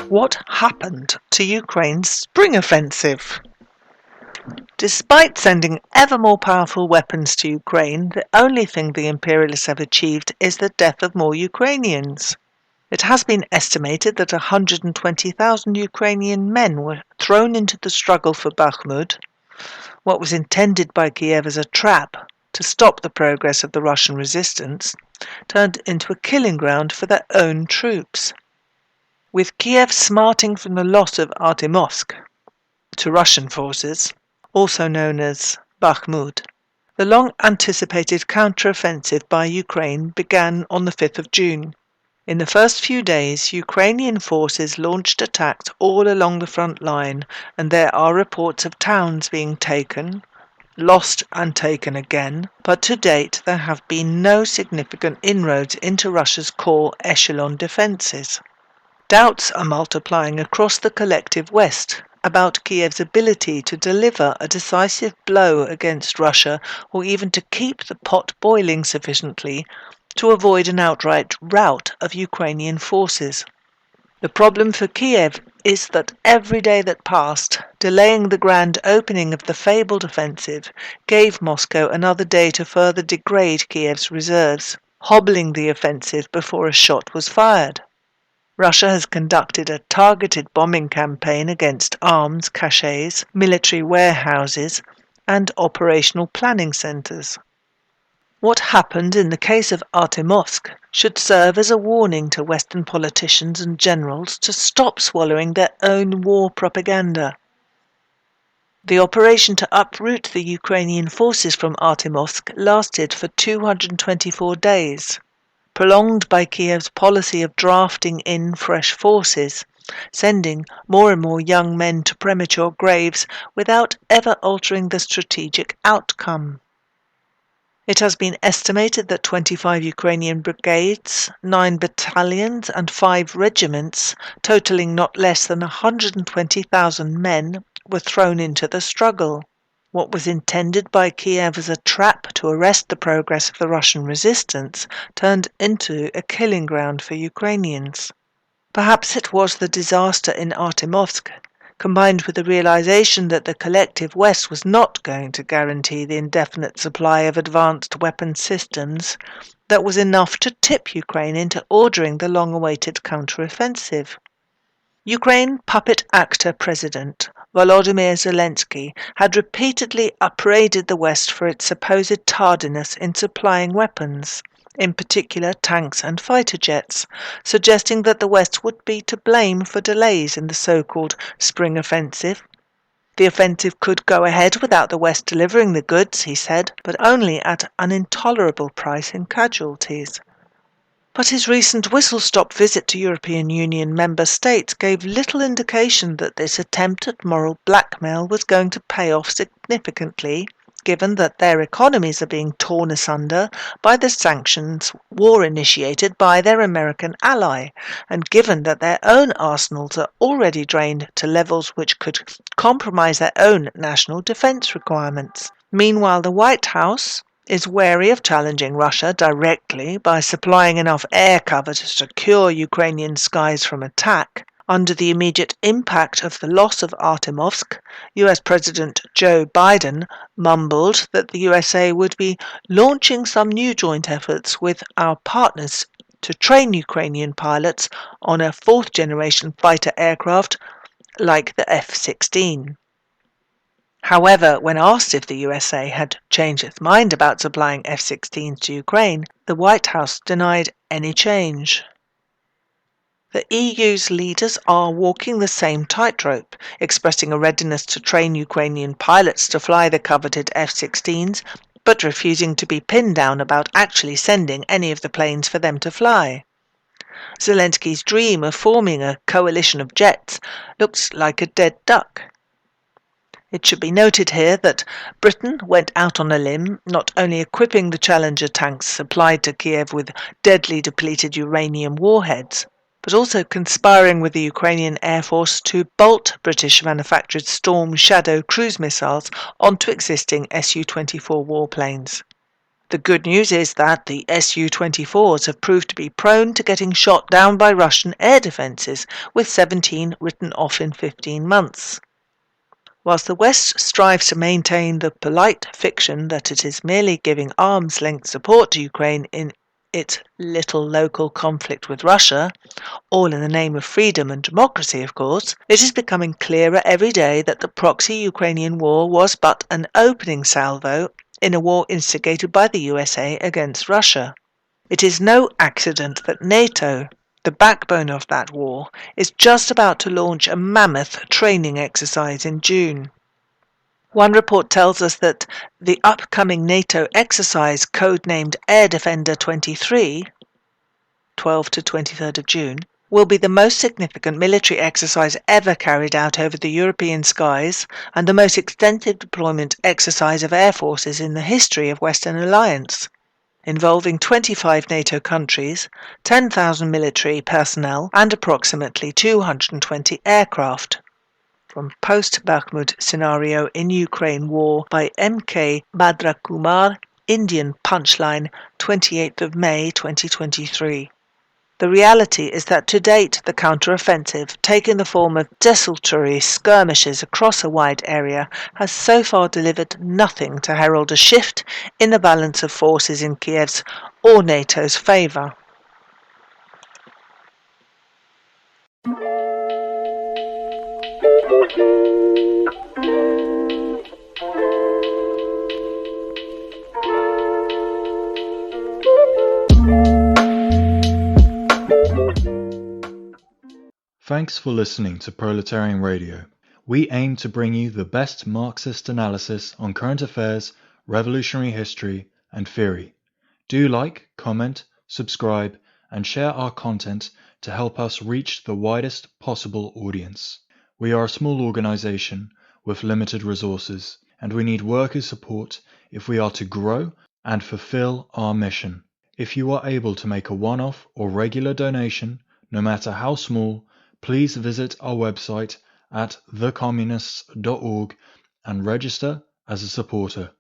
What happened to Ukraine's spring offensive? Despite sending ever more powerful weapons to Ukraine, the only thing the imperialists have achieved is the death of more Ukrainians. It has been estimated that 120,000 Ukrainian men were thrown into the struggle for Bakhmut, what was intended by Kiev as a trap to stop the progress of the Russian resistance, turned into a killing ground for their own troops. With Kiev smarting from the loss of Artemovsk to Russian forces, also known as Bakhmut, the long-anticipated counter-offensive by Ukraine began on the 5th of June. In the first few days, Ukrainian forces launched attacks all along the front line, and there are reports of towns being taken, lost and taken again, but to date there have been no significant inroads into Russia's core echelon defences. Doubts are multiplying across the collective West about Kiev's ability to deliver a decisive blow against Russia or even to keep the pot boiling sufficiently to avoid an outright rout of Ukrainian forces. The problem for Kiev is that every day that passed, delaying the grand opening of the fabled offensive, gave Moscow another day to further degrade Kiev's reserves, hobbling the offensive before a shot was fired. Russia has conducted a targeted bombing campaign against arms caches, military warehouses, and operational planning centres. What happened in the case of Artemovsk should serve as a warning to Western politicians and generals to stop swallowing their own war propaganda. The operation to uproot the Ukrainian forces from Artemovsk lasted for 224 days. Prolonged by Kiev's policy of drafting in fresh forces, sending more and more young men to premature graves without ever altering the strategic outcome. It has been estimated that 25 Ukrainian brigades, 9 battalions and 5 regiments, totaling not less than 120,000 men, were thrown into the struggle. What was intended by Kiev as a trap to arrest the progress of the Russian resistance turned into a killing ground for Ukrainians. Perhaps it was the disaster in Artemovsk, combined with the realization that the collective West was not going to guarantee the indefinite supply of advanced weapon systems, that was enough to tip Ukraine into ordering the long-awaited counteroffensive. Ukraine puppet actor President Volodymyr Zelensky had repeatedly upbraided the West for its supposed tardiness in supplying weapons, in particular tanks and fighter jets, suggesting that the West would be to blame for delays in the so-called spring offensive. The offensive could go ahead without the West delivering the goods, he said, but only at an intolerable price in casualties. But his recent whistle-stop visit to European Union member states gave little indication that this attempt at moral blackmail was going to pay off significantly, given that their economies are being torn asunder by the sanctions war initiated by their American ally, and given that their own arsenals are already drained to levels which could compromise their own national defense requirements. Meanwhile, the White House is wary of challenging Russia directly by supplying enough air cover to secure Ukrainian skies from attack. Under the immediate impact of the loss of Artemovsk, US President Joe Biden mumbled that the USA would be launching some new joint efforts with our partners to train Ukrainian pilots on a fourth-generation fighter aircraft like the F-16. However, when asked if the USA had changed its mind about supplying F-16s to Ukraine, the White House denied any change. The EU's leaders are walking the same tightrope, expressing a readiness to train Ukrainian pilots to fly the coveted F-16s, but refusing to be pinned down about actually sending any of the planes for them to fly. Zelensky's dream of forming a coalition of jets looks like a dead duck. It should be noted here that Britain went out on a limb, not only equipping the Challenger tanks supplied to Kiev with deadly depleted uranium warheads, but also conspiring with the Ukrainian Air Force to bolt British-manufactured Storm Shadow cruise missiles onto existing Su-24 warplanes. The good news is that the Su-24s have proved to be prone to getting shot down by Russian air defences, with 17 written off in 15 months. Whilst the West strives to maintain the polite fiction that it is merely giving arm's-length support to Ukraine in its little local conflict with Russia, all in the name of freedom and democracy, of course, it is becoming clearer every day that the proxy Ukrainian war was but an opening salvo in a war instigated by the USA against Russia. It is no accident that NATO, the backbone of that war, is just about to launch a mammoth training exercise in June. One report tells us that the upcoming NATO exercise, codenamed Air Defender 23, 12 to 23rd of June, will be the most significant military exercise ever carried out over the European skies and the most extensive deployment exercise of air forces in the history of Western Alliance, involving 25 NATO countries, 10,000 military personnel and approximately 220 aircraft. From Post-Bakhmut Scenario in Ukraine War by M.K. Bhadrakumar, Indian Punchline, 28th of May 2023. The reality is that to date the counter-offensive, taking the form of desultory skirmishes across a wide area, has so far delivered nothing to herald a shift in the balance of forces in Kiev's or NATO's favour. Thanks for listening to Proletarian Radio. We aim to bring you the best Marxist analysis on current affairs, revolutionary history, and theory. Do like, comment, subscribe, and share our content to help us reach the widest possible audience. We are a small organization with limited resources, and we need workers' support if we are to grow and fulfill our mission. If you are able to make a one-off or regular donation, no matter how small, please visit our website at thecommunists.org and register as a supporter.